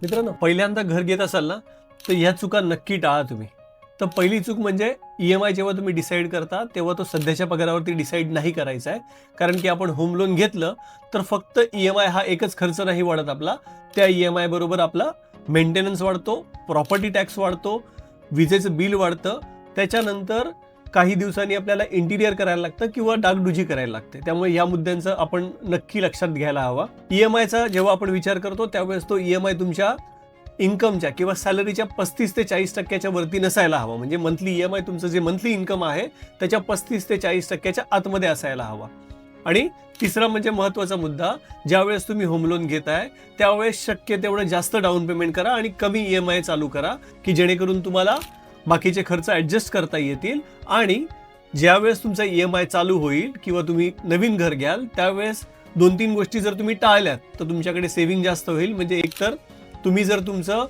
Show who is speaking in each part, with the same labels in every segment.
Speaker 1: मित्रांनो, पहिल्यांदा घर घेत असाल ना, तर ह्या चुका नक्की टाळा तुम्ही. तर पहिली चूक म्हणजे EMI जेव्हा तुम्ही डिसाईड करता, तेव्हा तो सध्याच्या पगारावरती डिसाईड नाही करायचा आहे. कारण की आपण होम लोन घेतलं, तर फक्त EMI हा एकच खर्च नाही वाढत आपला. त्या EMI बरोबर आपला मेंटेनन्स वाढतो, प्रॉपर्टी टॅक्स वाढतो, विजेचं बिल वाढतं. त्याच्यानंतर काही दिवसांनी आपल्याला इंटिरियर करायला लागतं किंवा डागडुजी करायला लागते. त्यामुळे या मुद्द्यांचं आपण नक्की लक्षात घ्यायला हवा. EMIचा जेव्हा आपण विचार करतो त्यावेळेस तो EMI तुमच्या इन्कमच्या किंवा सॅलरीच्या 35 ते 40% वरती नसायला हवा. म्हणजे मंथली EMI तुमचं जे मंथली इन्कम आहे त्याच्या 35 ते 40% आतमध्ये असायला हवा. आणि तिसरा म्हणजे महत्त्वाचा मुद्दा, ज्यावेळेस तुम्ही होम लोन घेताय त्यावेळेस शक्य तेवढं जास्त डाऊन पेमेंट करा आणि कमी EMI चालू करा, की जेणेकरून तुम्हाला बाकीचे खर्च ॲडजस्ट करता येतील. आणि ज्यावेळेस तुमचा EMI चालू होईल किंवा तुम्ही नवीन घर घ्याल त्यावेळेस 2-3 गोष्टी जर तुम्ही टाळल्यात तर तुमच्याकडे सेव्हिंग जास्त होईल. म्हणजे एकतर तुम्ही जर तुमचं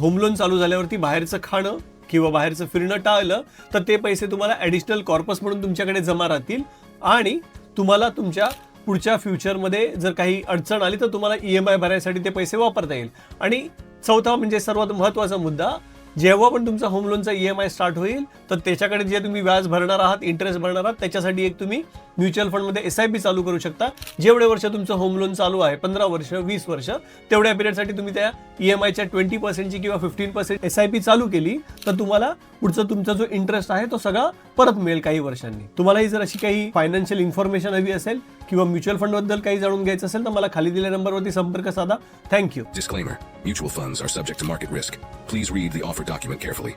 Speaker 1: होम लोन चालू झाल्यावरती बाहेरचं खाणं किंवा बाहेरचं फिरणं टाळलं तर ते पैसे तुम्हाला ॲडिशनल कॉर्पस म्हणून तुमच्याकडे जमा राहतील आणि तुम्हाला तुमच्या पुढच्या फ्युचरमध्ये जर काही अडचण आली तर तुम्हाला EMI भरायसाठी ते पैसे वापरता येईल. आणि चौथा म्हणजे सर्वात महत्त्वाचा मुद्दा, जेव्हा पण तुमचा होम लोनचा EMI स्टार्ट होईल तर त्याच्याकडे जे तुम्ही व्याज भरणार आहात, इंटरेस्ट भरणार आहात, त्याच्यासाठी एक तुम्ही म्युच्युअल फंडमध्ये SIP चालू करू शकता. जेवढे वर्ष तुमचं होम लोन चालू आहे, 15 वर्ष, 20 वर्ष, तेवढ्या पिरियडसाठी तुम्ही त्या EMIच्या 20% किंवा 15% SIP चालू केली तर तुम्हाला पुढचा तुमचा जो इंटरेस्ट आहे तो सगळा परत मिळेल काही वर्षांनी. तुम्हालाही जर अशी काही फायनान्शियल इन्फॉर्मेशन हवी असेल किंवा म्युच्युअल फंड बद्दल काही जाणून घ्यायचं असेल तर मला खाली दिलेल्या नंबरवरती संपर्क साधा. Thank you.
Speaker 2: Disclaimer. Mutual funds are subject to market risk. Please read the offer document carefully.